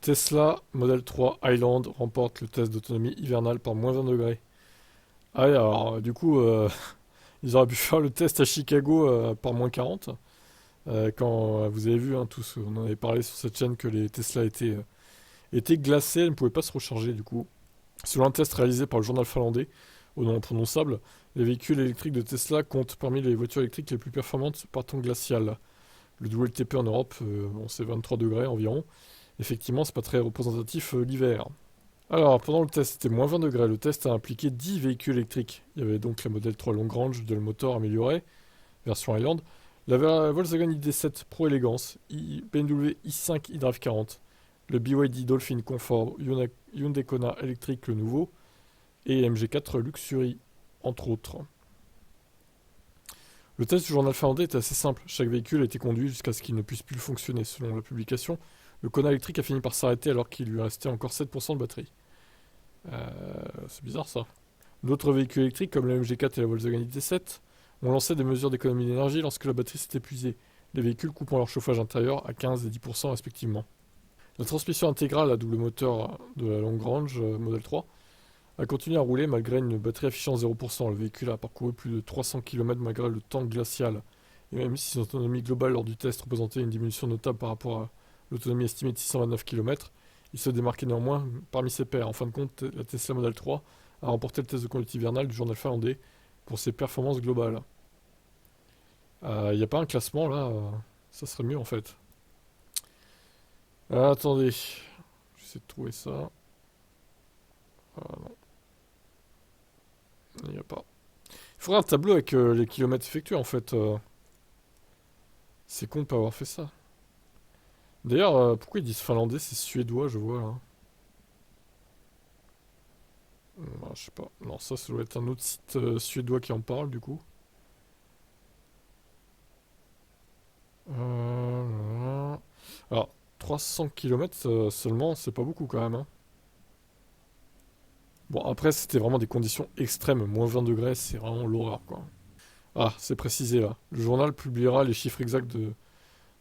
Tesla Model 3 Highland remporte le test d'autonomie hivernale par moins 20 degrés. Ah ouais, alors du coup, ils auraient pu faire le test à Chicago par moins 40. Quand vous avez vu, hein, tous, on en avait parlé sur cette chaîne que les Tesla étaient glacés, elles ne pouvaient pas se recharger du coup. Selon un test réalisé par le journal finlandais, au nom imprononçable, les véhicules électriques de Tesla comptent parmi les voitures électriques les plus performantes par temps glacial. Le WLTP en Europe, bon, c'est 23 degrés environ. Effectivement, c'est pas très représentatif l'hiver. Alors, pendant le test, c'était moins 20 degrés. Le test a impliqué 10 véhicules électriques. Il y avait donc la Model 3 Long Range de le moteur amélioré, version Highland, la Volkswagen ID7 Pro Elegance, BMW i5 iDrive 40, le BYD Dolphin Comfort, Hyundai Kona électrique le nouveau, et MG4 Luxury, entre autres. Le test du journal finlandais était assez simple. Chaque véhicule a été conduit jusqu'à ce qu'il ne puisse plus fonctionner. Selon la publication, le Kona électrique a fini par s'arrêter alors qu'il lui restait encore 7% de batterie. C'est bizarre ça. D'autres véhicules électriques comme la MG4 et la Volkswagen ID7 ont lancé des mesures d'économie d'énergie lorsque la batterie s'est épuisée, les véhicules coupant leur chauffage intérieur à 15 et 10% respectivement. La transmission intégrale à double moteur de la Long Range Model 3 a continué à rouler malgré une batterie affichant 0%. Le véhicule a parcouru plus de 300 km malgré le temps glacial. Et même si son autonomie globale lors du test représentait une diminution notable par rapport à l'autonomie estimée de 629 km, il se démarquait néanmoins parmi ses pairs. En fin de compte, la Tesla Model 3 a remporté le test de conduite hivernale du journal finlandais pour ses performances globales. Il n'y a pas un classement là, ça serait mieux en fait. Attendez, j'essaie de trouver ça. Non, il n'y a pas. Il faudrait un tableau avec les kilomètres effectués en fait. C'est con de pas avoir fait ça. D'ailleurs, pourquoi ils disent finlandais, c'est suédois, je vois là. Je sais pas. Non, ça doit être un autre site suédois qui en parle du coup. Alors, 300 km seulement, c'est pas beaucoup quand même, hein. Bon, après, c'était vraiment des conditions extrêmes. Moins 20 degrés, c'est vraiment l'horreur, quoi. Ah, c'est précisé là. Le journal publiera les chiffres exacts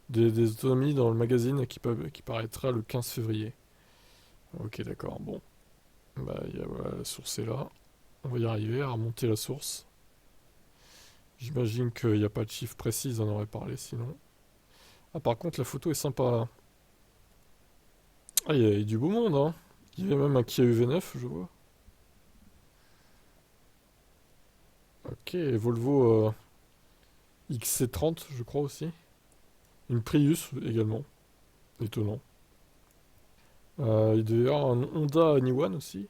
des autonomies dans le magazine qui paraîtra le 15 février. Ok, d'accord. Bon. Bah, voilà, la source est là. On va y arriver à remonter la source. J'imagine qu'il n'y a pas de chiffre précis, on en aurait parlé sinon. Ah, par contre, la photo est sympa là. Ah, il y a du beau monde, hein. Il y avait même un Kia EV9, je vois. Ok, Volvo XC30, je crois aussi. Une Prius également. Étonnant. Il devait y avoir un Honda Niwan aussi.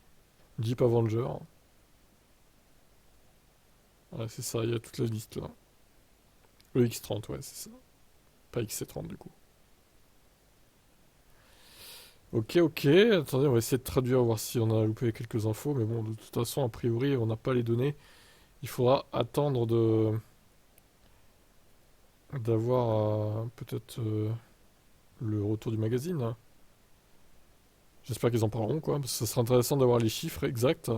Jeep Avenger. Ouais, c'est ça, il y a toute la liste là. Le X30, ouais, c'est ça. Pas XC30 du coup. Ok, ok. Attendez, on va essayer de traduire, voir si on a loupé quelques infos. Mais bon, de toute façon, a priori, on n'a pas les données. Il faudra attendre d'avoir peut-être le retour du magazine, hein. J'espère qu'ils en parleront, quoi, parce que ça serait intéressant d'avoir les chiffres exacts.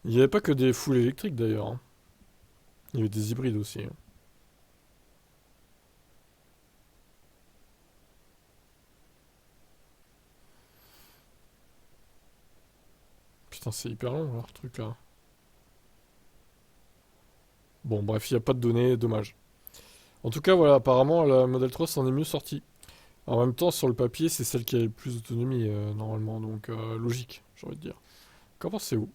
Il n'y avait pas que des foules électriques d'ailleurs, hein. Il y avait des hybrides aussi, hein. Putain, c'est hyper long leur truc là. Bon, bref, il n'y a pas de données, dommage. En tout cas, voilà, apparemment, la Model 3 s'en est mieux sortie. En même temps, sur le papier, c'est celle qui a le plus d'autonomie, normalement, donc logique, j'ai envie de dire. Qu'en pensez-vous?